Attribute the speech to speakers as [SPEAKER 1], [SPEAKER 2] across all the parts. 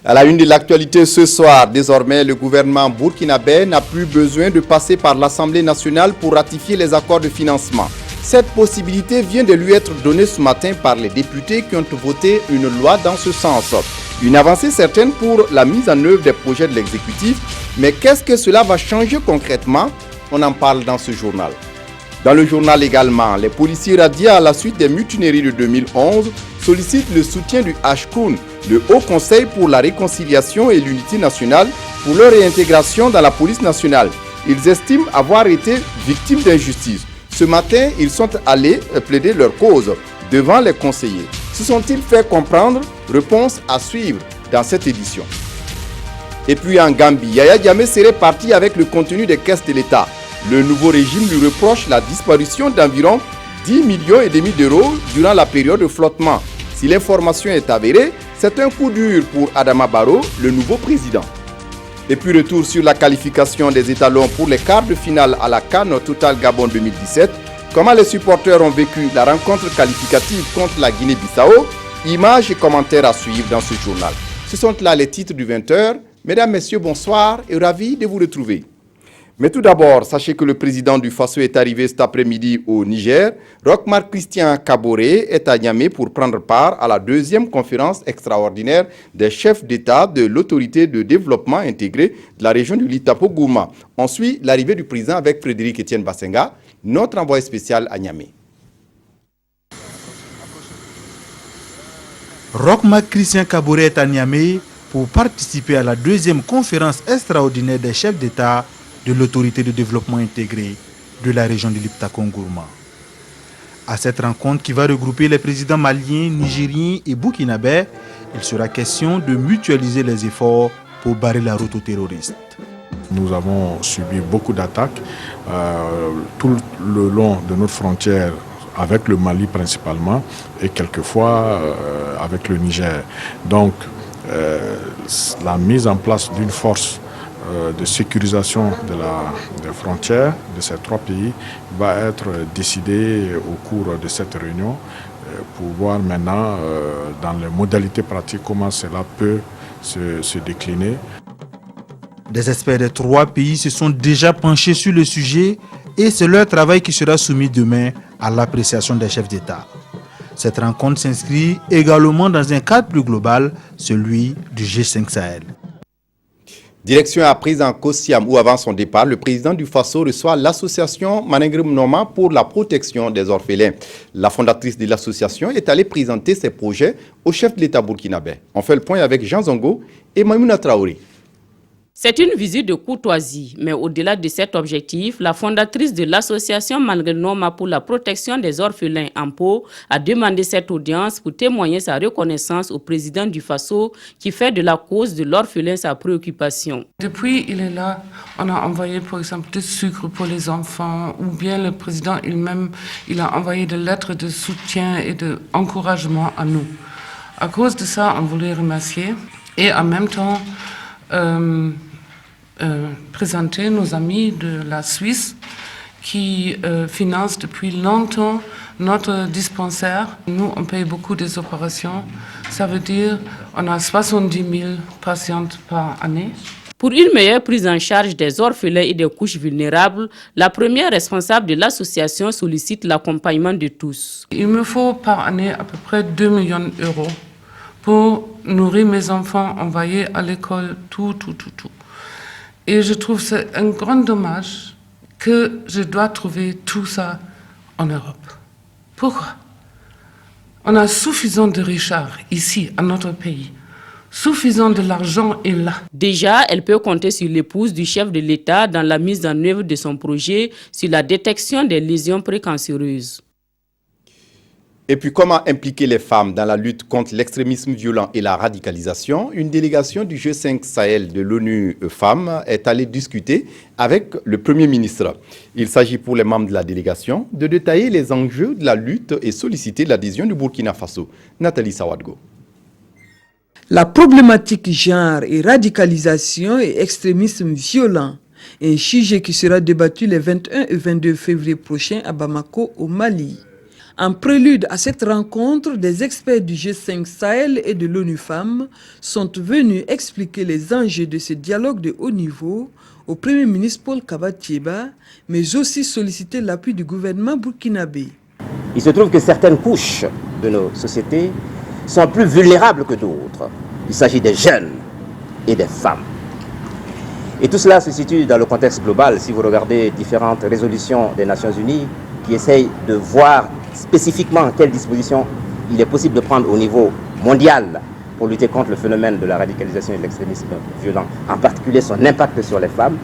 [SPEAKER 1] À la une de l'actualité ce soir, désormais, le gouvernement burkinabé n'a plus besoin de passer par l'Assemblée nationale pour ratifier les accords de financement. Cette possibilité vient de lui être donnée ce matin par les députés qui ont voté une loi dans ce sens. Une avancée certaine pour la mise en œuvre des projets de l'exécutif, mais qu'est-ce que cela va changer concrètement? On en parle dans ce journal. Dans le journal également, les policiers radiés à la suite des mutineries de 2011 sollicitent le soutien du HCOUN, le Haut Conseil pour la réconciliation et l'unité nationale, pour leur réintégration dans la police nationale. Ils estiment avoir été victimes d'injustice. Ce matin, ils sont allés plaider leur cause devant les conseillers. Se sont-ils fait comprendre? Réponse à suivre dans cette édition. Et puis en Gambie, Yaya Jammeh serait parti avec le contenu des caisses de l'État. Le nouveau régime lui reproche la disparition d'environ 10,5 millions d'euros durant la période de flottement. Si l'information est avérée, c'est un coup dur pour Adama Barrow, le nouveau président. Et puis retour sur la qualification des étalons pour les quarts de finale à la CAN Total Gabon 2017. Comment les supporters ont vécu la rencontre qualificative contre la Guinée-Bissau? Images et commentaires à suivre dans ce journal. Ce sont là les titres du 20h. Mesdames, Messieurs, bonsoir et ravi de vous retrouver. Mais tout d'abord, sachez que le président du Faso est arrivé cet après-midi au Niger. Roch-Marc Christian Kaboré est à Niamey pour prendre part à la deuxième conférence extraordinaire des chefs d'État de l'autorité de développement intégré de la région du Litapo-Gouma. On suit l'arrivée du président avec Frédéric Etienne Bassenga, notre envoyé spécial à Niamey.
[SPEAKER 2] Roch-Marc Christian Kaboré est à Niamey pour participer à la deuxième conférence extraordinaire des chefs d'État de l'autorité de développement intégré de la région du Liptako-Gourma. À cette rencontre qui va regrouper les présidents maliens, nigériens et burkinabés, il sera question de mutualiser les efforts pour barrer la route aux terroristes.
[SPEAKER 3] Nous avons subi beaucoup d'attaques tout le long de notre frontière avec le Mali principalement et quelquefois avec le Niger. Donc la mise en place d'une force de sécurisation des frontières de ces trois pays va être décidée au cours de cette réunion pour voir maintenant dans les modalités pratiques comment cela peut se décliner.
[SPEAKER 2] Des experts des trois pays se sont déjà penchés sur le sujet et c'est leur travail qui sera soumis demain à l'appréciation des chefs d'État. Cette rencontre s'inscrit également dans un cadre plus global, celui du G5 Sahel.
[SPEAKER 1] Direction apprise en Kossiam où avant son départ, le président du Faso reçoit l'association Manengrim Noma pour la protection des orphelins. La fondatrice de l'association est allée présenter ses projets au chef de l'État burkinabé. On fait le point avec Jean Zongo et Maimouna Traoré.
[SPEAKER 4] C'est une visite de courtoisie, mais au-delà de cet objectif, la fondatrice de l'association Manengrim Noma pour la protection des orphelins en Pau a demandé cette audience pour témoigner sa reconnaissance au président du Faso qui fait de la cause de l'orphelin sa préoccupation.
[SPEAKER 5] Depuis il est là, on a envoyé par exemple du sucre pour les enfants ou bien le président lui-même, il a envoyé des lettres de soutien et d'encouragement à nous. À cause de ça, on voulait remercier et en même temps présenter nos amis de la Suisse qui financent depuis longtemps notre dispensaire. Nous, on paye beaucoup des opérations. Ça veut dire qu'on a 70 000 patientes par année.
[SPEAKER 4] Pour une meilleure prise en charge des orphelins et des couches vulnérables, la première responsable de l'association sollicite l'accompagnement de tous.
[SPEAKER 5] Il me faut par année à peu près 2 millions d'euros pour nourrir mes enfants, envoyer à l'école, tout. Et je trouve que c'est un grand dommage que je dois trouver tout ça en Europe. Pourquoi? On a suffisamment de richards ici, à notre pays. Suffisant de l'argent est là.
[SPEAKER 4] Déjà, elle peut compter sur l'épouse du chef de l'État dans la mise en œuvre de son projet sur la détection des lésions précancéreuses.
[SPEAKER 1] Et puis, comment impliquer les femmes dans la lutte contre l'extrémisme violent et la radicalisation? Une délégation du G5 Sahel de l'ONU Femmes est allée discuter avec le Premier ministre. Il s'agit pour les membres de la délégation de détailler les enjeux de la lutte et solliciter l'adhésion du Burkina Faso. Nathalie Sawadgo.
[SPEAKER 6] La problématique genre et radicalisation et extrémisme violent, un sujet qui sera débattu les 21 et 22 février prochains à Bamako, au Mali. En prélude à cette rencontre, des experts du G5 Sahel et de l'ONU Femmes sont venus expliquer les enjeux de ce dialogue de haut niveau au Premier ministre Paul Kabatieba, mais aussi solliciter l'appui du gouvernement burkinabé.
[SPEAKER 7] Il se trouve que certaines couches de nos sociétés sont plus vulnérables que d'autres. Il s'agit des jeunes et des femmes. Et tout cela se situe dans le contexte global. Si vous regardez différentes résolutions des Nations Unies qui essayent de voir spécifiquement quelles dispositions il est possible de prendre au niveau mondial pour lutter contre le phénomène de la radicalisation et de l'extrémisme violent, en particulier son impact sur les femmes,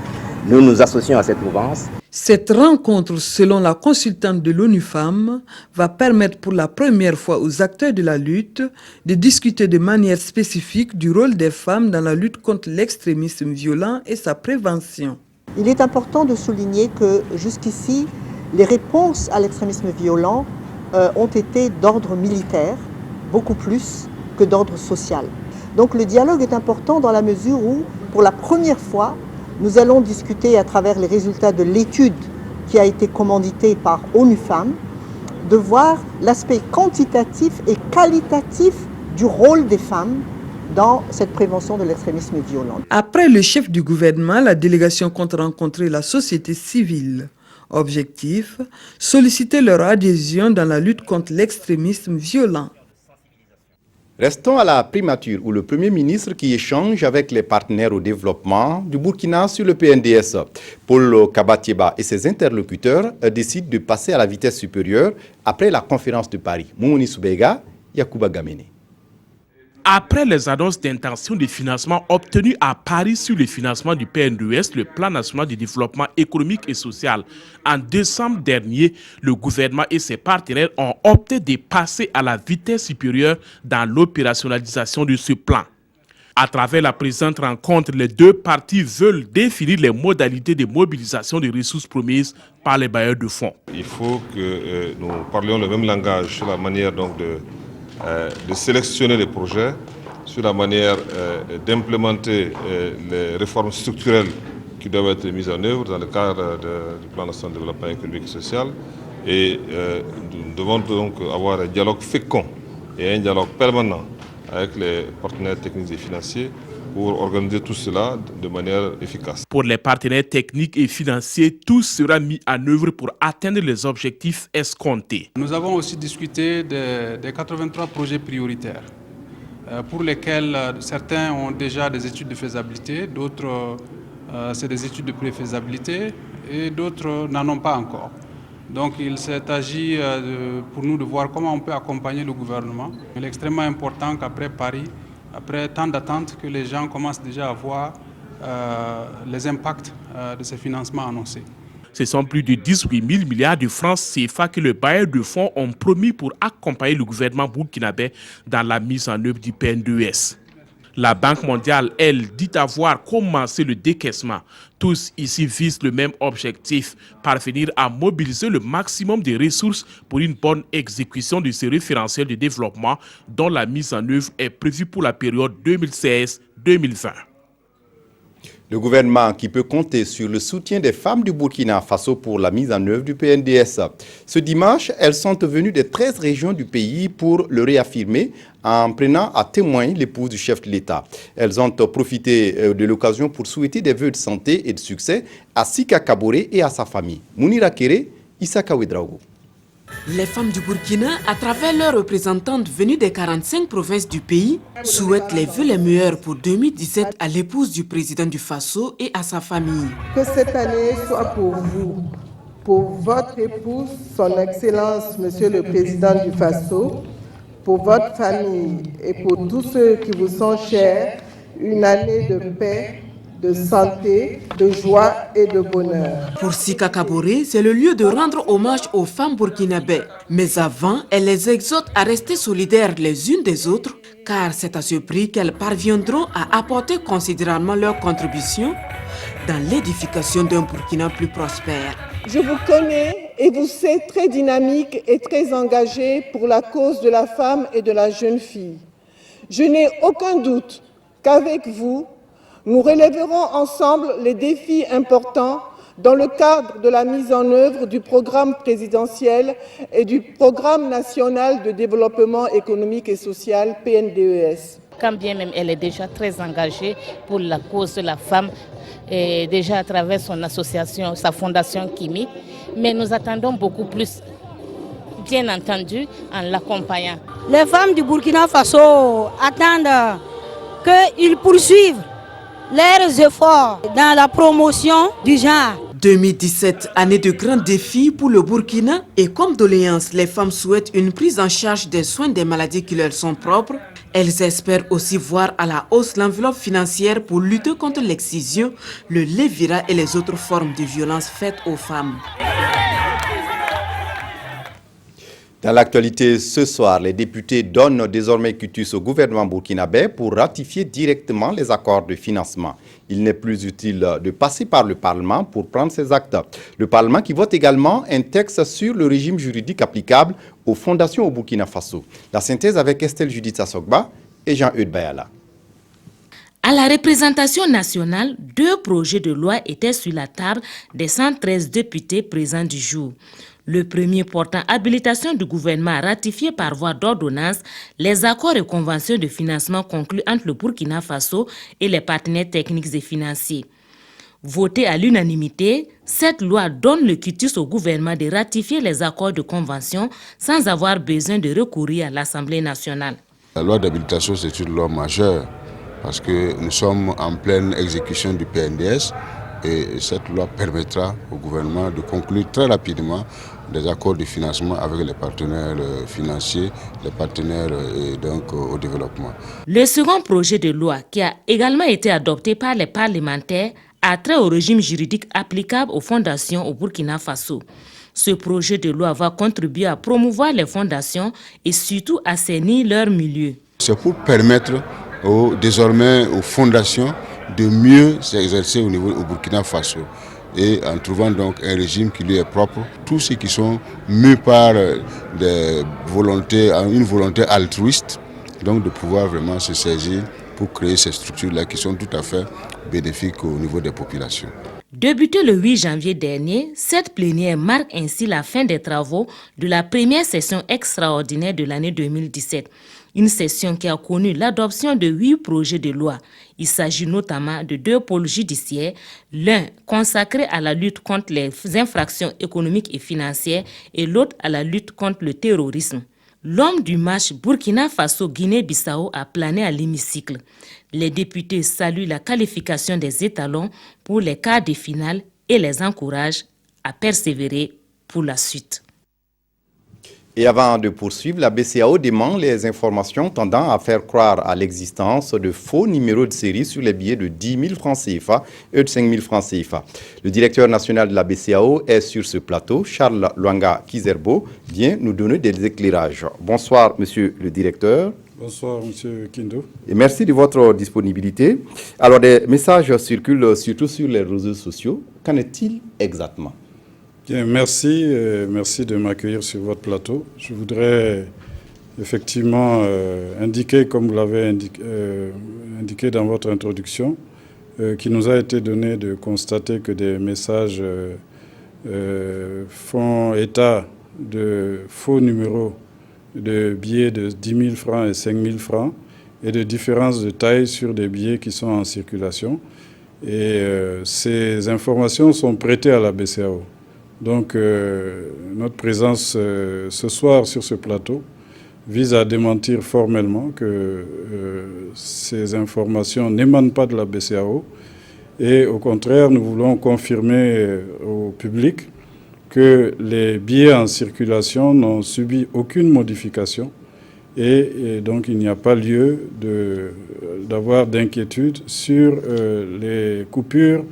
[SPEAKER 7] nous nous associons à cette mouvance.
[SPEAKER 6] Cette rencontre, selon la consultante de l'ONU Femmes, va permettre pour la première fois aux acteurs de la lutte de discuter de manière spécifique du rôle des femmes dans la lutte contre l'extrémisme violent et sa prévention.
[SPEAKER 8] Il est important de souligner que jusqu'ici, les réponses à l'extrémisme violent ont été d'ordre militaire, beaucoup plus que d'ordre social. Donc le dialogue est important dans la mesure où, pour la première fois, nous allons discuter à travers les résultats de l'étude qui a été commanditée par ONU Femmes, de voir l'aspect quantitatif et qualitatif du rôle des femmes dans cette prévention de l'extrémisme violent.
[SPEAKER 6] Après le chef du gouvernement, la délégation compte rencontrer la société civile. Objectif, solliciter leur adhésion dans la lutte contre l'extrémisme violent.
[SPEAKER 1] Restons à la primature où le Premier ministre qui échange avec les partenaires au développement du Burkina sur le PNDS. Paul Kabatieba et ses interlocuteurs décident de passer à la vitesse supérieure après la conférence de Paris. Moumouni Soubega, Yacouba Gamene.
[SPEAKER 9] Après les annonces d'intention de financement obtenues à Paris sur le financement du PNDS, le Plan national de développement économique et social, en décembre dernier, le gouvernement et ses partenaires ont opté de passer à la vitesse supérieure dans l'opérationnalisation de ce plan. À travers la présente rencontre, les deux parties veulent définir les modalités de mobilisation des ressources promises par les bailleurs de fonds.
[SPEAKER 10] Il faut que nous parlions le même langage sur la manière donc de sélectionner les projets, sur la manière d'implémenter les réformes structurelles qui doivent être mises en œuvre dans le cadre du plan national de développement économique et social. Et nous devons donc avoir un dialogue fécond et un dialogue permanent avec les partenaires techniques et financiers pour organiser tout cela de manière efficace.
[SPEAKER 9] Pour les partenaires techniques et financiers, tout sera mis en œuvre pour atteindre les objectifs escomptés.
[SPEAKER 11] Nous avons aussi discuté des 83 projets prioritaires pour lesquels certains ont déjà des études de faisabilité, d'autres c'est des études de préfaisabilité et d'autres n'en ont pas encore. Donc il s'est agi pour nous de voir comment on peut accompagner le gouvernement. Il est extrêmement important qu'après Paris, après tant d'attentes, que les gens commencent déjà à voir les impacts de ces financements annoncés.
[SPEAKER 9] Ce sont plus de 18 000 milliards de francs CFA que les bailleurs de fonds ont promis pour accompagner le gouvernement burkinabé dans la mise en œuvre du PNDS. La Banque mondiale, elle, dit avoir commencé le décaissement. Tous ici visent le même objectif, parvenir à mobiliser le maximum de ressources pour une bonne exécution de ces référentiels de développement dont la mise en œuvre est prévue pour la période 2016-2020.
[SPEAKER 1] Le gouvernement qui peut compter sur le soutien des femmes du Burkina Faso pour la mise en œuvre du PNDS. Ce dimanche, elles sont venues des 13 régions du pays pour le réaffirmer en prenant à témoin l'épouse du chef de l'État. Elles ont profité de l'occasion pour souhaiter des vœux de santé et de succès à Sika Kaboré et à sa famille. Mounira Kéré, Issaka Ouedraogo.
[SPEAKER 4] Les femmes du Burkina, à travers leurs représentantes venues des 45 provinces du pays, souhaitent les vœux les meilleurs pour 2017 à l'épouse du président du Faso et à sa famille.
[SPEAKER 12] Que cette année soit pour vous, pour votre épouse, son Excellence, Monsieur le Président du Faso, pour votre famille et pour tous ceux qui vous sont chers, une année de paix, de santé, de joie et de bonheur.
[SPEAKER 4] Pour Sika Kaboré, c'est le lieu de rendre hommage aux femmes burkinabées. Mais avant, elle les exhorte à rester solidaires les unes des autres, car c'est à ce prix qu'elles parviendront à apporter considérablement leur contribution dans l'édification d'un Burkina plus prospère.
[SPEAKER 12] Je vous connais et vous sais très dynamique et très engagé pour la cause de la femme et de la jeune fille. Je n'ai aucun doute qu'avec vous, nous relèverons ensemble les défis importants dans le cadre de la mise en œuvre du programme présidentiel et du programme national de développement économique et social PNDES.
[SPEAKER 13] Quand bien même elle est déjà très engagée pour la cause de la femme, et déjà à travers son association, sa fondation Kimi, mais nous attendons beaucoup plus, bien entendu, en l'accompagnant.
[SPEAKER 14] Les femmes du Burkina Faso attendent qu'ils poursuivent leurs efforts dans la promotion du genre.
[SPEAKER 15] 2017, année de grands défis pour le Burkina, et comme doléance, les femmes souhaitent une prise en charge des soins des maladies qui leur sont propres. Elles espèrent aussi voir à la hausse l'enveloppe financière pour lutter contre l'excision, le lévira et les autres formes de violence faites aux femmes.
[SPEAKER 1] Dans l'actualité ce soir, les députés donnent désormais quitus au gouvernement burkinabé pour ratifier directement les accords de financement. Il n'est plus utile de passer par le Parlement pour prendre ces actes. Le Parlement qui vote également un texte sur le régime juridique applicable aux fondations au Burkina Faso. La synthèse avec Estelle Judith Sassogba et Jean-Eudes Bayala.
[SPEAKER 4] À la représentation nationale, 2 projets de loi étaient sur la table des 113 députés présents du jour. Le premier portant habilitation du gouvernement à ratifier par voie d'ordonnance les accords et conventions de financement conclus entre le Burkina Faso et les partenaires techniques et financiers. Votée à l'unanimité, cette loi donne le quitus au gouvernement de ratifier les accords de convention sans avoir besoin de recourir à l'Assemblée nationale.
[SPEAKER 16] La loi d'habilitation, c'est une loi majeure parce que nous sommes en pleine exécution du PNDS. Et cette loi permettra au gouvernement de conclure très rapidement des accords de financement avec les partenaires financiers, les partenaires donc, au développement.
[SPEAKER 4] Le second projet de loi, qui a également été adopté par les parlementaires, a trait au régime juridique applicable aux fondations au Burkina Faso. Ce projet de loi va contribuer à promouvoir les fondations et surtout assainir leur milieu.
[SPEAKER 16] C'est pour permettre désormais aux fondations de mieux s'exercer au Burkina Faso et en trouvant donc un régime qui lui est propre. Tous ceux qui sont mus par une volonté altruiste, donc de pouvoir vraiment se saisir pour créer ces structures-là qui sont tout à fait bénéfiques au niveau des populations.
[SPEAKER 4] Débutée le 8 janvier dernier, cette plénière marque ainsi la fin des travaux de la première session extraordinaire de l'année 2017. Une session qui a connu l'adoption de 8 projets de loi. Il s'agit notamment de 2 pôles judiciaires, l'un consacré à la lutte contre les infractions économiques et financières et l'autre à la lutte contre le terrorisme. L'homme du match Burkina Faso-Guinée-Bissau a plané à l'hémicycle. Les députés saluent la qualification des étalons pour les quarts de finale et les encouragent à persévérer pour la suite.
[SPEAKER 1] Et avant de poursuivre, la BCEAO dément les informations tendant à faire croire à l'existence de faux numéros de série sur les billets de 10 000 francs CFA et de 5 000 francs CFA. Le directeur national de la BCEAO est sur ce plateau. Charles Luanga Kizerbo vient nous donner des éclairages. Bonsoir, monsieur le directeur.
[SPEAKER 17] Bonsoir, monsieur Kindo.
[SPEAKER 1] Et merci de votre disponibilité. Alors, des messages circulent surtout sur les réseaux sociaux. Qu'en est-il exactement ?
[SPEAKER 17] Bien, merci de m'accueillir sur votre plateau. Je voudrais effectivement indiquer, comme vous l'avez indiqué dans votre introduction, qu'il nous a été donné de constater que des messages font état de faux numéros de billets de 10 000 francs et 5 000 francs et de différences de taille sur des billets qui sont en circulation. Et ces informations sont prêtées à la BCEAO. Donc, notre présence ce soir sur ce plateau vise à démentir formellement que ces informations n'émanent pas de la BCEAO. Et au contraire, nous voulons confirmer au public que les billets en circulation n'ont subi aucune modification. Et donc, il n'y a pas lieu d'avoir d'inquiétude sur les coupures,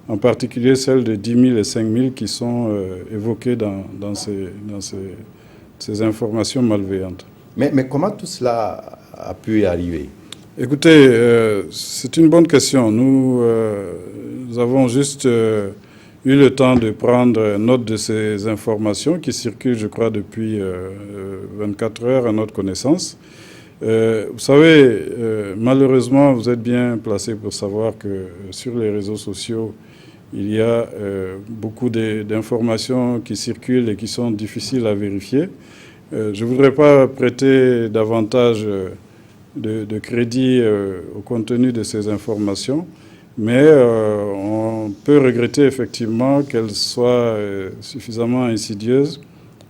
[SPEAKER 17] en particulier celles de 10 000 et 5 000 qui sont évoquées dans ces informations malveillantes.
[SPEAKER 1] Mais comment tout cela a pu y arriver?
[SPEAKER 17] Écoutez, c'est une bonne question. Nous avons juste eu le temps de prendre note de ces informations qui circulent, je crois, depuis 24 heures à notre connaissance. Vous savez, malheureusement, vous êtes bien placé pour savoir que sur les réseaux sociaux, il y a beaucoup d'informations qui circulent et qui sont difficiles à vérifier. Je ne voudrais pas prêter davantage de crédit au contenu de ces informations, mais on peut regretter effectivement qu'elles soient suffisamment insidieuses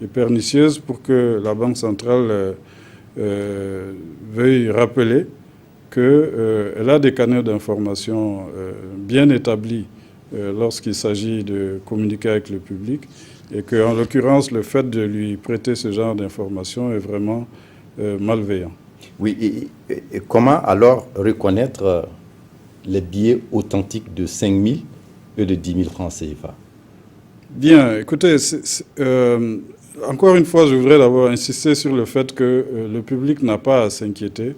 [SPEAKER 17] et pernicieuses pour que la Banque centrale veuille rappeler qu'elle a des canaux d'information bien établis lorsqu'il s'agit de communiquer avec le public et qu'en l'occurrence, le fait de lui prêter ce genre d'informations est vraiment malveillant.
[SPEAKER 18] Oui, et comment alors reconnaître les billets authentiques de 5 000 et de 10 000 francs CFA?
[SPEAKER 17] Bien, écoutez, encore une fois, je voudrais d'abord insister sur le fait que le public n'a pas à s'inquiéter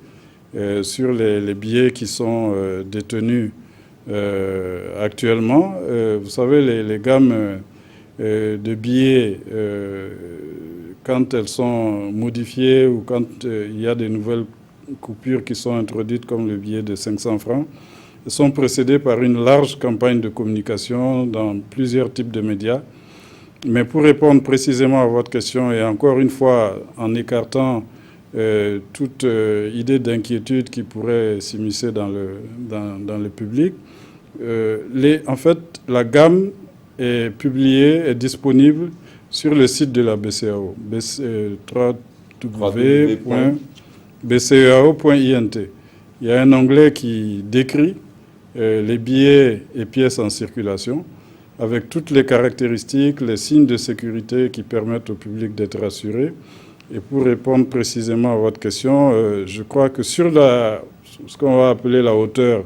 [SPEAKER 17] sur les billets qui sont détenus actuellement. Vous savez, les gammes de billets, quand elles sont modifiées ou quand il y a des nouvelles coupures qui sont introduites comme le billet de 500 francs, elles sont précédées par une large campagne de communication dans plusieurs types de médias. Mais pour répondre précisément à votre question, et encore une fois en écartant toute idée d'inquiétude qui pourrait s'immiscer dans le public, en fait, la gamme est publiée, est disponible sur le site de la BCEAO, www.bceao.int. Il y a un onglet qui décrit les billets et pièces en circulation, avec toutes les caractéristiques, les signes de sécurité qui permettent au public d'être rassuré. Et pour répondre précisément à votre question, je crois que sur ce qu'on va appeler la hauteur,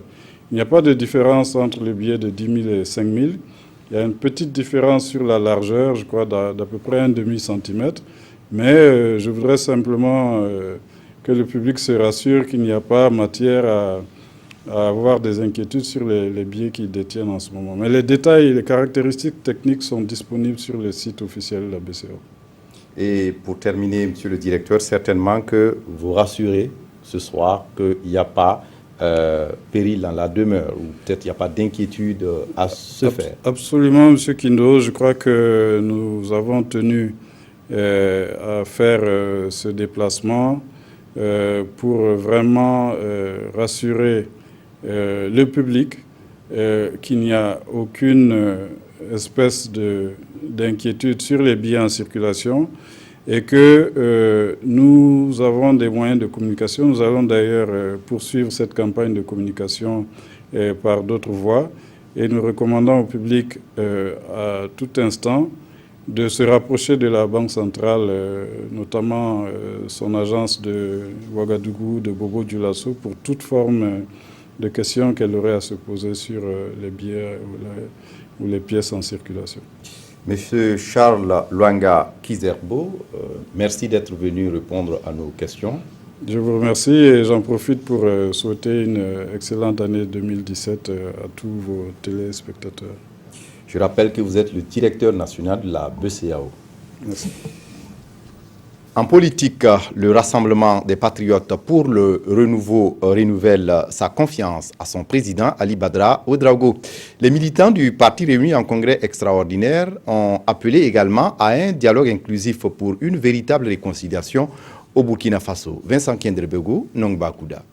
[SPEAKER 17] il n'y a pas de différence entre les billets de 10 000 et 5 000. Il y a une petite différence sur la largeur, je crois, d'à peu près un demi-centimètre. Mais je voudrais simplement que le public se rassure qu'il n'y a pas matière à avoir des inquiétudes sur les billets qu'ils détiennent en ce moment. Mais les détails et les caractéristiques techniques sont disponibles sur le site officiel de la BCEAO.
[SPEAKER 18] Et pour terminer, Monsieur le Directeur, certainement que vous rassurez ce soir qu'il n'y a pas péril dans la demeure, ou peut-être il n'y a pas d'inquiétude à se faire.
[SPEAKER 17] Absolument, M. Kindo. Je crois que nous avons tenu à faire ce déplacement pour vraiment rassurer le public qu'il n'y a aucune espèce d'inquiétude sur les billets en circulation et que nous avons des moyens de communication. Nous allons d'ailleurs poursuivre cette campagne de communication par d'autres voies et nous recommandons au public à tout instant de se rapprocher de la Banque centrale, notamment son agence de Ouagadougou, de Bobo-Dioulasso, pour toute forme de questions qu'elle aurait à se poser sur les billets ou les pièces en circulation.
[SPEAKER 18] Monsieur Charles Luanga Kizerbo, merci d'être venu répondre à nos questions.
[SPEAKER 17] Je vous remercie et j'en profite pour souhaiter une excellente année 2017 à tous vos téléspectateurs.
[SPEAKER 18] Je rappelle que vous êtes le directeur national de la BCEAO.
[SPEAKER 17] Merci.
[SPEAKER 1] En politique, le Rassemblement des Patriotes pour le Renouveau renouvelle sa confiance à son président Ali Badra Ouedraogo. Les militants du parti réunis en congrès extraordinaire ont appelé également à un dialogue inclusif pour une véritable réconciliation au Burkina Faso. Vincent Kendrebego, Nongba Kouda.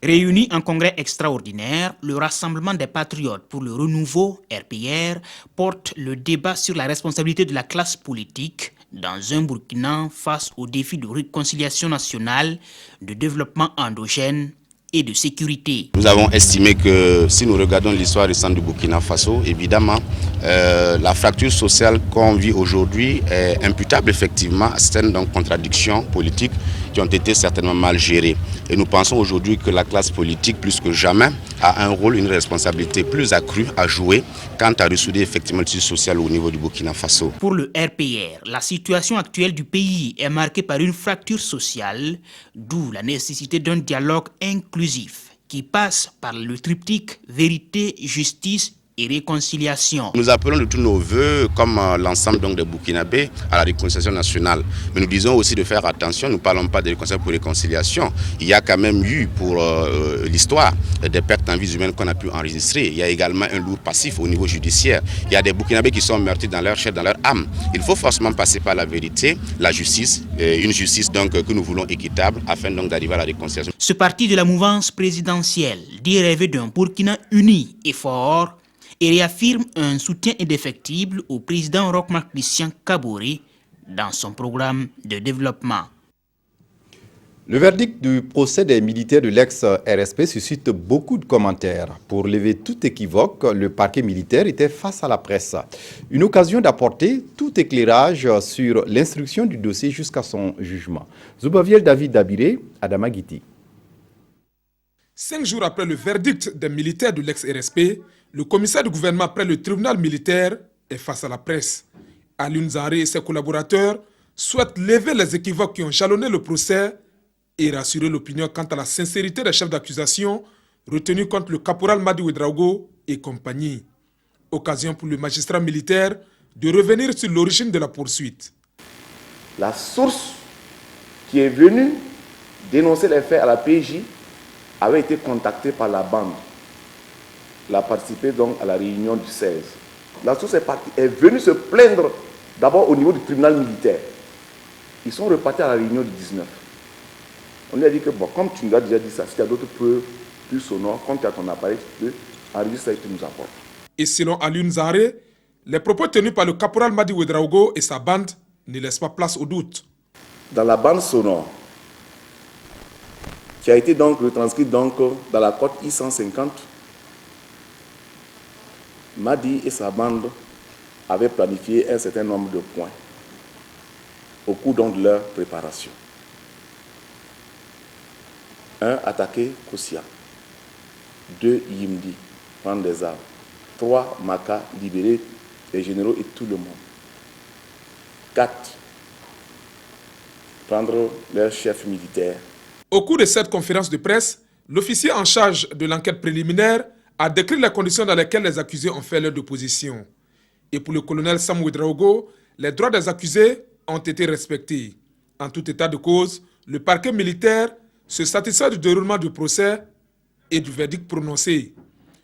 [SPEAKER 19] Réunis en congrès extraordinaire, le Rassemblement des Patriotes pour le Renouveau, RPR, porte le débat sur la responsabilité de la classe politique dans un Burkina face aux défis de réconciliation nationale, de développement endogène et de sécurité.
[SPEAKER 20] Nous avons estimé que si nous regardons l'histoire récente du Burkina Faso, évidemment, la fracture sociale qu'on vit aujourd'hui est imputable effectivement à certaines contradictions politiques qui ont été certainement mal gérées. Et nous pensons aujourd'hui que la classe politique, plus que jamais, a un rôle, une responsabilité plus accrue à jouer quant à ressouder effectivement le tissu social au niveau du Burkina Faso.
[SPEAKER 19] Pour le RPR, la situation actuelle du pays est marquée par une fracture sociale, d'où la nécessité d'un dialogue inclusif qui passe par le triptyque vérité, justice et réconciliation.
[SPEAKER 20] Nous appelons de tous nos voeux, comme l'ensemble donc des Burkinabés, à la réconciliation nationale. Mais nous disons aussi de faire attention, nous ne parlons pas de réconciliation pour réconciliation. Il y a quand même eu pour l'histoire des pertes en vie humaines qu'on a pu enregistrer. Il y a également un lourd passif au niveau judiciaire. Il y a des Burkinabés qui sont meurtris dans leur chair, dans leur âme. Il faut forcément passer par la vérité, la justice, une justice donc que nous voulons équitable afin donc d'arriver à la réconciliation.
[SPEAKER 19] Ce parti de la mouvance présidentielle dit rêver d'un Burkina uni et fort et réaffirme un soutien indéfectible au président Roch-Marc Christian Kaboré dans son programme de développement.
[SPEAKER 1] Le verdict du procès des militaires de l'ex-RSP suscite beaucoup de commentaires. Pour lever tout équivoque, le parquet militaire était face à la presse. Une occasion d'apporter tout éclairage sur l'instruction du dossier jusqu'à son jugement. Zoubaviel David Dabiré, Adama Guiti.
[SPEAKER 21] 5 jours après le verdict des militaires de l'ex-RSP, le commissaire du gouvernement près le tribunal militaire est face à la presse. Alioune Zanré et ses collaborateurs souhaitent lever les équivoques qui ont jalonné le procès et rassurer l'opinion quant à la sincérité des chefs d'accusation retenus contre le caporal Madi Ouedraogo et compagnie. Occasion pour le magistrat militaire de revenir sur l'origine de la poursuite.
[SPEAKER 22] La source qui est venue dénoncer les faits à la PJ avait été contactée par la bande. Elle a participé donc à la réunion du 16. La source est venue se plaindre d'abord au niveau du tribunal militaire. Ils sont repartis à la réunion du 19. On lui a dit que, bon, comme tu nous as déjà dit ça, si tu as d'autres preuves plus sonores, quand tu as ton appareil, tu peux enregistrer et tu nous apportes.
[SPEAKER 21] Et selon Alioune Zanré, les propos tenus par le caporal Madi Ouedraogo et sa bande ne laissent pas place au doute.
[SPEAKER 22] Dans la bande sonore, qui a été donc retranscrite donc dans la cote I-150, Madi et sa bande avaient planifié un certain nombre de points au cours donc de leur préparation. 1. Attaquer Kosia. 2. Yimdi, prendre des armes. 3. Maka, libérer les généraux et tout le monde. 4. Prendre leur chef militaire.
[SPEAKER 21] Au cours de cette conférence de presse, l'officier en charge de l'enquête préliminaire a décrit les conditions dans lesquelles les accusés ont fait leur déposition. Et pour le colonel Sam Ouedraogo, les droits des accusés ont été respectés. En tout état de cause, le parquet militaire se satisfait du déroulement du procès et du verdict prononcé,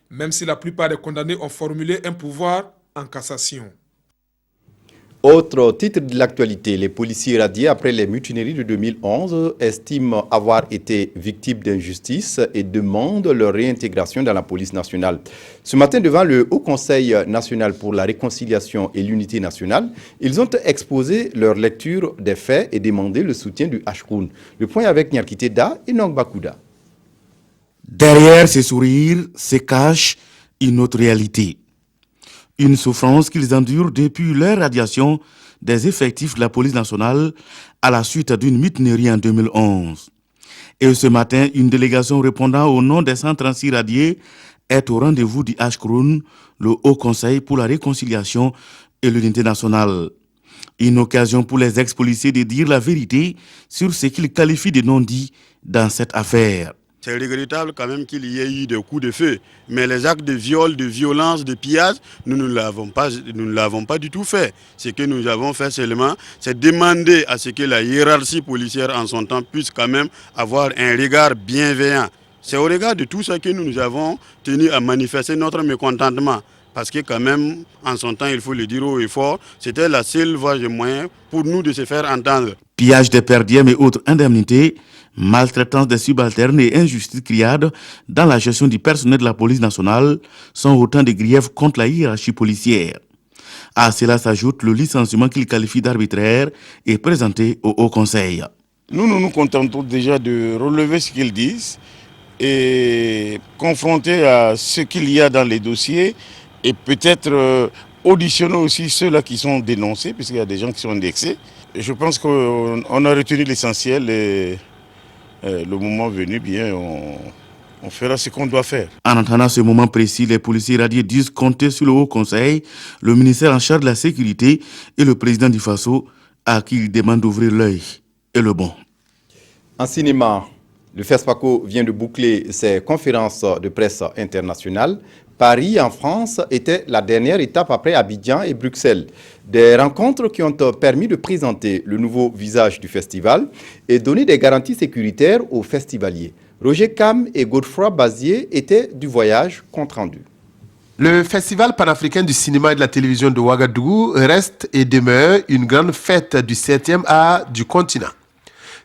[SPEAKER 21] même si la plupart des condamnés ont formulé un pouvoir en cassation.
[SPEAKER 1] Autre titre de l'actualité, les policiers radiés après les mutineries de 2011 estiment avoir été victimes d'injustice et demandent leur réintégration dans la police nationale. Ce matin, devant le Haut Conseil national pour la réconciliation et l'unité nationale, ils ont exposé leur lecture des faits et demandé le soutien du Ashkoun. Le point avec Nyarkite Da et Nong Bakuda.
[SPEAKER 23] Derrière ces sourires se cache une autre réalité. Une souffrance qu'ils endurent depuis leur radiation des effectifs de la police nationale à la suite d'une mutinerie en 2011. Et ce matin, une délégation répondant au nom des 136 radiés est au rendez-vous du Ashkroun, le Haut Conseil pour la réconciliation et l'unité nationale. Une occasion pour les ex-policiers de dire la vérité sur ce qu'ils qualifient de non-dits dans cette affaire.
[SPEAKER 24] C'est regrettable quand même qu'il y ait eu des coups de feu. Mais les actes de viol, de violence, de pillage, nous ne l'avons pas du tout fait. Ce que nous avons fait seulement, c'est demander à ce que la hiérarchie policière en son temps puisse quand même avoir un regard bienveillant. C'est au regard de tout ça que nous avons tenu à manifester notre mécontentement. Parce que quand même, en son temps, il faut le dire haut et fort, c'était la seule voie de moyen pour nous de se faire entendre.
[SPEAKER 23] Pillage des perdièmes et autres indemnités, maltraitance des subalternes et injustice criarde dans la gestion du personnel de la police nationale sont autant de griefs contre la hiérarchie policière. À cela s'ajoute le licenciement qu'il qualifie d'arbitraire et présenté au Haut Conseil.
[SPEAKER 24] Nous nous contentons déjà de relever ce qu'ils disent et confronter à ce qu'il y a dans les dossiers et peut-être auditionner aussi ceux-là qui sont dénoncés, puisqu'il y a des gens qui sont indexés. Et je pense qu'on a retenu l'essentiel et le moment venu, bien, on fera ce qu'on doit faire.
[SPEAKER 23] En entendant ce moment précis, les policiers radiés disent compter sur le Haut Conseil, le ministère en charge de la sécurité et le président du Faso à qui ils demandent d'ouvrir l'œil et le bon.
[SPEAKER 1] En cinéma, le FESPACO vient de boucler ses conférences de presse internationales. Paris, en France, était la dernière étape après Abidjan et Bruxelles. Des rencontres qui ont permis de présenter le nouveau visage du festival et donner des garanties sécuritaires aux festivaliers. Roger Cam et Godefroy Bazier étaient du voyage compte rendu.
[SPEAKER 2] Le Festival panafricain du cinéma et de la télévision de Ouagadougou reste et demeure une grande fête du 7e art du continent.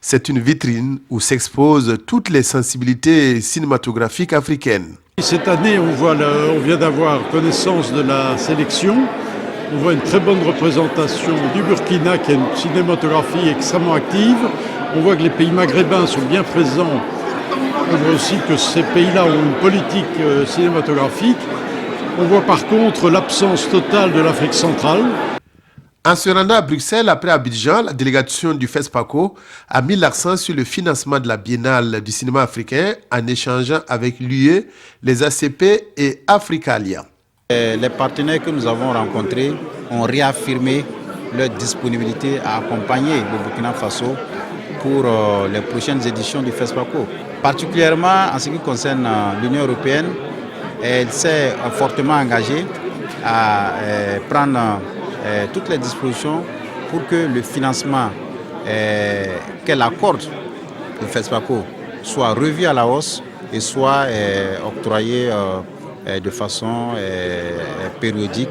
[SPEAKER 2] C'est une vitrine où s'exposent toutes les sensibilités cinématographiques africaines.
[SPEAKER 17] Cette année, on vient d'avoir connaissance de la sélection. On voit une très bonne représentation du Burkina, qui a une cinématographie extrêmement active. On voit que les pays maghrébins sont bien présents. On voit aussi que ces pays-là ont une politique cinématographique. On voit par contre l'absence totale de l'Afrique centrale.
[SPEAKER 2] En se rendant à Bruxelles, après Abidjan, la délégation du FESPACO a mis l'accent sur le financement de la Biennale du cinéma africain en échangeant avec l'UE, les ACP et Africalia.
[SPEAKER 3] Les partenaires que nous avons rencontrés ont réaffirmé leur disponibilité à accompagner le Burkina Faso pour les prochaines éditions du FESPACO. Particulièrement en ce qui concerne l'Union européenne, elle s'est fortement engagée à prendre toutes les dispositions pour que le financement qu'elle accorde au FESPACO soit revu à la hausse et soit octroyé de façon périodique.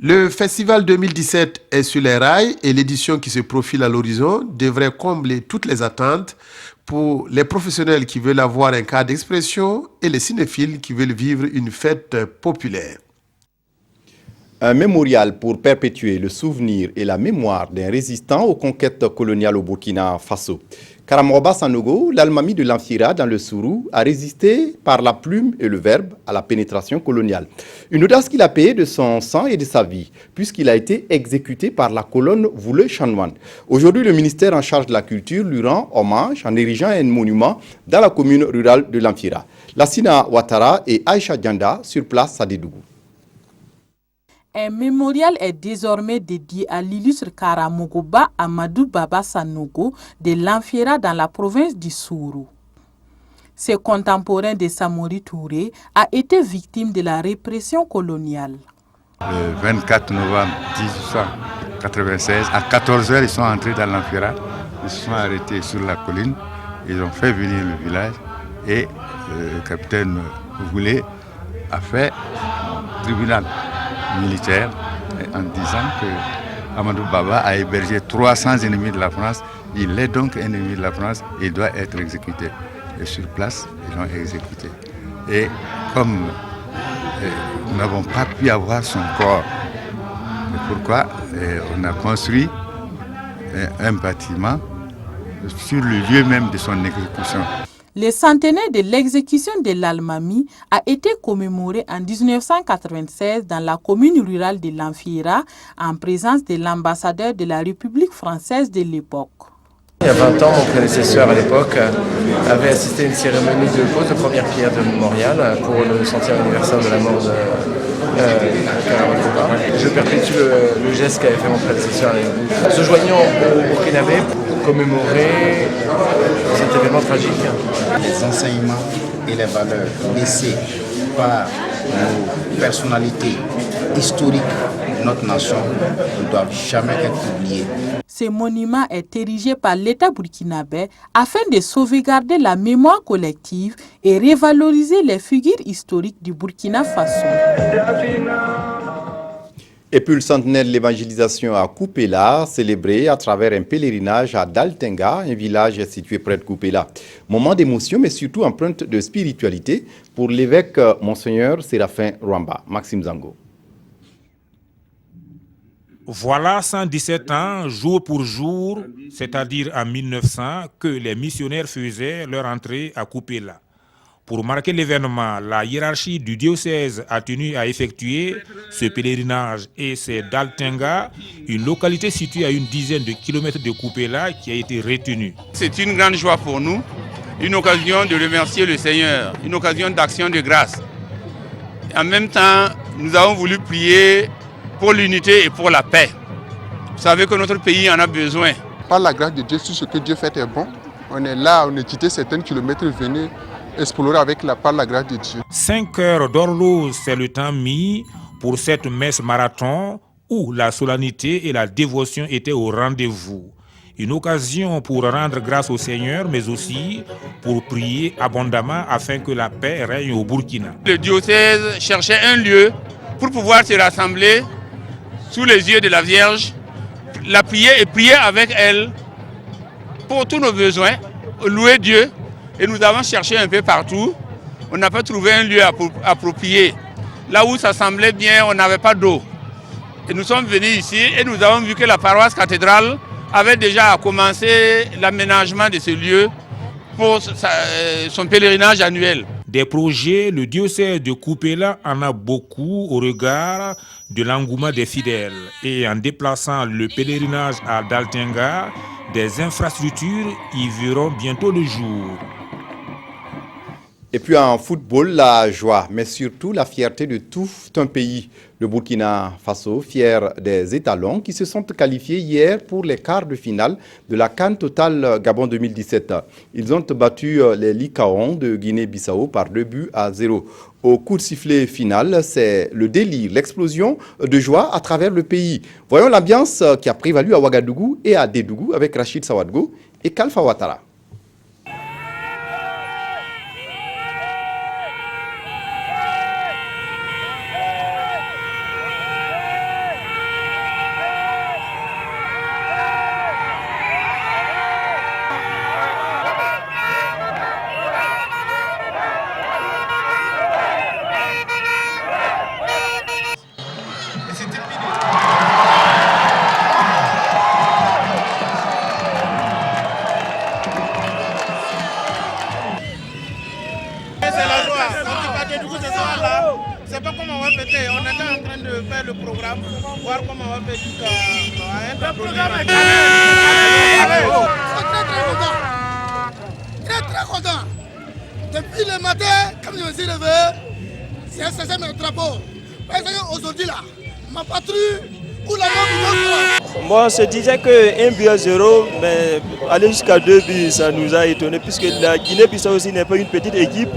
[SPEAKER 2] Le festival 2017 est sur les rails et l'édition qui se profile à l'horizon devrait combler toutes les attentes pour les professionnels qui veulent avoir un cadre d'expression et les cinéphiles qui veulent vivre une fête populaire.
[SPEAKER 1] Un mémorial pour perpétuer le souvenir et la mémoire d'un résistant aux conquêtes coloniales au Burkina Faso. Karamoroba Sanogo, l'almami de l'Amphira dans le Sourou, a résisté par la plume et le verbe à la pénétration coloniale. Une audace qu'il a payée de son sang et de sa vie, puisqu'il a été exécuté par la colonne Vouleux-Chanoine. Aujourd'hui, le ministère en charge de la culture lui rend hommage en érigeant un monument dans la commune rurale de l'Amphira. Lassina Ouattara et Aïcha Dianda sur place à Dédougou.
[SPEAKER 5] Un mémorial est désormais dédié à l'illustre Karamogoba Amadou Baba Sanogo de l'Amphira dans la province du Sourou. Ce contemporain de Samori Touré a été victime de la répression coloniale.
[SPEAKER 7] Le 24 novembre 1896, à 14h, ils sont entrés dans l'Amphira. Ils se sont arrêtés sur la colline. Ils ont fait venir le village et le capitaine Voulé a fait tribunal militaire en disant que Amadou Baba a hébergé 300 ennemis de la France. Il est donc ennemi de la France et il doit être exécuté. Et sur place, ils l'ont exécuté. Et comme nous n'avons pas pu avoir son corps, c'est pourquoi on a construit un bâtiment sur le lieu même de son exécution.
[SPEAKER 5] Le centenaire de l'exécution de l'Almami a été commémoré en 1996 dans la commune rurale de l'Amphira en présence de l'ambassadeur de la République française de l'époque.
[SPEAKER 25] Il y a 20 ans, mon prédécesseur à l'époque avait assisté à une cérémonie de pose de première pierre de mémorial pour le centième anniversaire de la mort de Karamogoba. Je perpétue le geste qu'avait fait mon prédécesseur. Se joignant au Burkinabé pour commémorer cet événement tragique.
[SPEAKER 3] Les enseignements et les valeurs laissées par nos personnalités historiques de notre nation ne doivent jamais être oubliées.
[SPEAKER 5] Ce monument est érigé par l'État burkinabé afin de sauvegarder la mémoire collective et revaloriser les figures historiques du Burkina Faso.
[SPEAKER 1] Et puis le centenaire de l'évangélisation à Koupéla, célébré à travers un pèlerinage à Daltenga, un village situé près de Koupéla. Moment d'émotion, mais surtout empreinte de spiritualité pour l'évêque Monseigneur Séraphin Rwamba. Maxime Zango.
[SPEAKER 26] Voilà 117 ans, jour pour jour, c'est-à-dire en 1900, que les missionnaires faisaient leur entrée à Koupéla. Pour marquer l'événement, la hiérarchie du diocèse a tenu à effectuer ce pèlerinage et c'est Daltenga, une localité située à une dizaine de kilomètres de Koupéla, qui a été retenue.
[SPEAKER 27] C'est une grande joie pour nous, une occasion de remercier le Seigneur, une occasion d'action de grâce. En même temps, nous avons voulu prier pour l'unité et pour la paix. Vous savez que notre pays en a besoin.
[SPEAKER 28] Par la grâce de Dieu, tout ce que Dieu fait est bon. On est là, on est quitté certains kilomètres venus
[SPEAKER 6] explorer par la grâce de Dieu.
[SPEAKER 26] 5 heures d'horloge, c'est le temps mis pour cette messe marathon où la solennité et la dévotion étaient au rendez-vous. Une occasion pour rendre grâce au Seigneur, mais aussi pour prier abondamment afin que la paix règne au Burkina.
[SPEAKER 27] Le diocèse cherchait un lieu pour pouvoir se rassembler sous les yeux de la Vierge, la prier et prier avec elle pour tous nos besoins, louer Dieu. Et nous avons cherché un peu partout. On n'a pas trouvé un lieu approprié. Là où ça semblait bien, on n'avait pas d'eau. Et nous sommes venus ici et nous avons vu que la paroisse cathédrale avait déjà commencé l'aménagement de ce lieu pour son pèlerinage annuel.
[SPEAKER 26] Des projets, le diocèse de Kupela en a beaucoup au regard de l'engouement des fidèles. Et en déplaçant le pèlerinage à Daltenga, des infrastructures y verront bientôt le jour.
[SPEAKER 1] Et puis en football, la joie, mais surtout la fierté de tout un pays. Le Burkina Faso, fier des étalons qui se sont qualifiés hier pour les quarts de finale de la CAN Total Gabon 2017. Ils ont battu les Likaon de Guinée-Bissau par 2-0. Au coup de sifflet final, c'est le délire, l'explosion de joie à travers le pays. Voyons l'ambiance qui a prévalu à Ouagadougou et à Dédougou avec Rachid Sawadgo et Kalfa Ouattara.
[SPEAKER 8] C'est pas comment on va fêter. On était en train de faire le programme, voir comment on va faire jusqu'à un temps donné.
[SPEAKER 9] Très content. Depuis le matin, comme je me suis levé, c'est mon drapeau. Aujourd'hui là, ma patrie ou la mort.
[SPEAKER 10] Moi, on se disait qu'un but à 0, mais aller jusqu'à 2 buts, ça nous a étonné, puisque la Guinée-Bissau aussi n'est pas une petite équipe.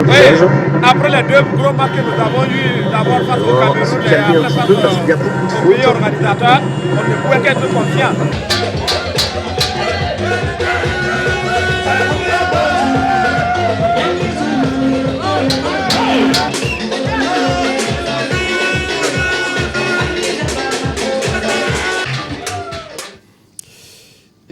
[SPEAKER 11] Oui, après les 2 gros matchs que nous avons eu d'abord face au Cameroun et après face au pays organisateur, on ne pouvait qu'être confiant.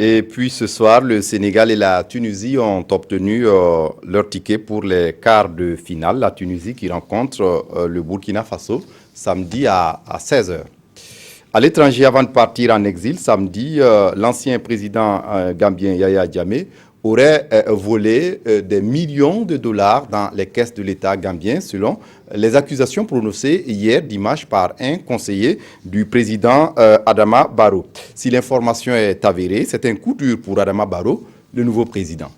[SPEAKER 1] Et puis ce soir, le Sénégal et la Tunisie ont obtenu leur ticket pour les quarts de finale. La Tunisie qui rencontre le Burkina Faso samedi à 16h. À l'étranger, avant de partir en exil, samedi, l'ancien président gambien Yaya Jammeh aurait volé des millions de dollars dans les caisses de l'État gambien, selon les accusations prononcées hier dimanche par un conseiller du président Adama Barrow. Si l'information est avérée, c'est un coup dur pour Adama Barrow, le nouveau président.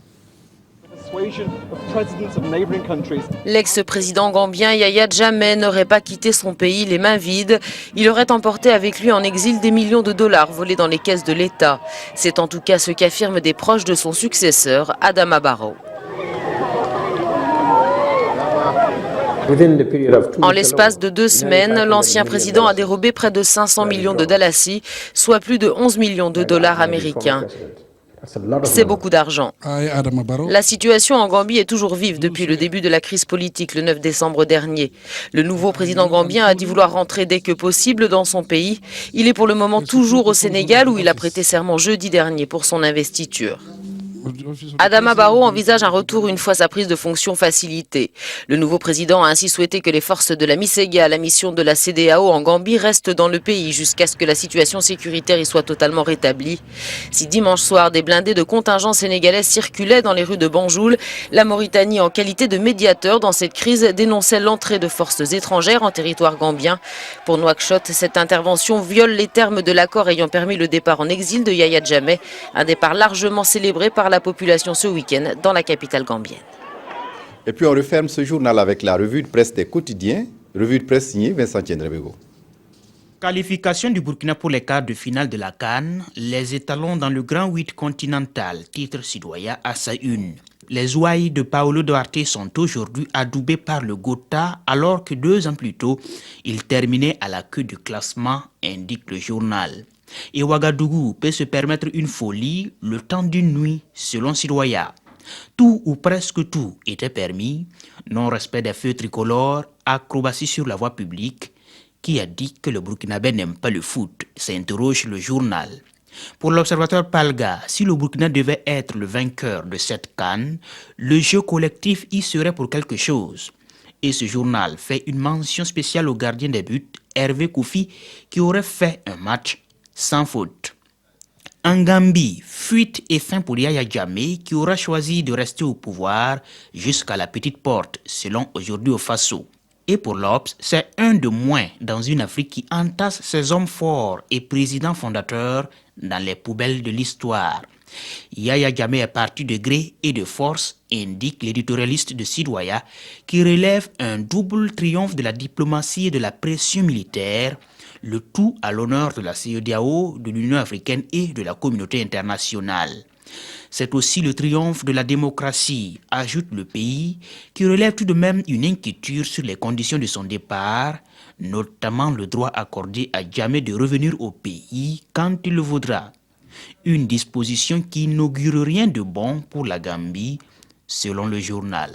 [SPEAKER 12] L'ex-président gambien Yaya Jammeh n'aurait pas quitté son pays les mains vides. Il aurait emporté avec lui en exil des millions de dollars volés dans les caisses de l'État. C'est en tout cas ce qu'affirment des proches de son successeur, Adama Barrow. En l'espace de 2 semaines, l'ancien président a dérobé près de 500 millions de dalasi, soit plus de 11 millions de dollars américains. C'est beaucoup d'argent. La situation en Gambie est toujours vive depuis le début de la crise politique le 9 décembre dernier. Le nouveau président gambien a dit vouloir rentrer dès que possible dans son pays. Il est pour le moment toujours au Sénégal où il a prêté serment jeudi dernier pour son investiture. Adama Barrow envisage un retour une fois sa prise de fonction facilitée. Le nouveau président a ainsi souhaité que les forces de la MISEGA, la mission de la CEDEAO en Gambie, restent dans le pays jusqu'à ce que la situation sécuritaire y soit totalement rétablie. Si dimanche soir, des blindés de contingents sénégalais circulaient dans les rues de Banjul, la Mauritanie, en qualité de médiateur dans cette crise, dénonçait l'entrée de forces étrangères en territoire gambien. Pour Nouakchott, cette intervention viole les termes de l'accord ayant permis le départ en exil de Yaya Jammeh, un départ largement célébré par la population ce week-end dans la capitale gambienne.
[SPEAKER 1] Et puis on referme ce journal avec la revue de presse des quotidiens, revue de presse signée Vincent Tiendrebego.
[SPEAKER 19] Qualification du Burkina pour les quarts de finale de la CAN, les étalons dans le Grand 8 continental, titre Sidoya à sa une. Les ouailles de Paolo Duarte sont aujourd'hui adoubés par le Gotha alors que 2 ans plus tôt, ils terminaient à la queue du classement, indique le journal. Et Ouagadougou peut se permettre une folie le temps d'une nuit, selon Sidoya. Tout ou presque tout était permis, non-respect des feux tricolores, acrobatie sur la voie publique. Qui a dit que le Burkinabé n'aime pas le foot, s'interroge le journal. Pour l'observateur Palga, si le Burkina devait être le vainqueur de cette CAN, le jeu collectif y serait pour quelque chose. Et ce journal fait une mention spéciale au gardien des buts, Hervé Koufi, qui aurait fait un match sans faute. En Gambie, fuite et fin pour Yaya Jammeh, qui aura choisi de rester au pouvoir jusqu'à la petite porte, selon Aujourd'hui au Faso. Et pour l'Obs, c'est un de moins dans une Afrique qui entasse ses hommes forts et présidents fondateurs dans les poubelles de l'histoire. Yaya Jammeh est parti de gré et de force, indique l'éditorialiste de Sidoya, qui relève un double triomphe de la diplomatie et de la pression militaire, le tout à l'honneur de la CEDEAO, de l'Union africaine et de la communauté internationale. C'est aussi le triomphe de la démocratie, ajoute le pays, qui relève tout de même une inquiétude sur les conditions de son départ, notamment le droit accordé à Jammeh de revenir au pays quand il le voudra. Une disposition qui n'augure rien de bon pour la Gambie, selon le journal.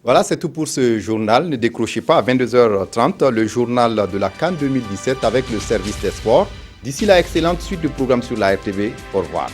[SPEAKER 1] Voilà, c'est tout pour ce journal. Ne décrochez pas à 22h30 le journal de la CAN 2017 avec le service des sports. D'ici là, excellente suite de programmes sur la RTV. Au revoir.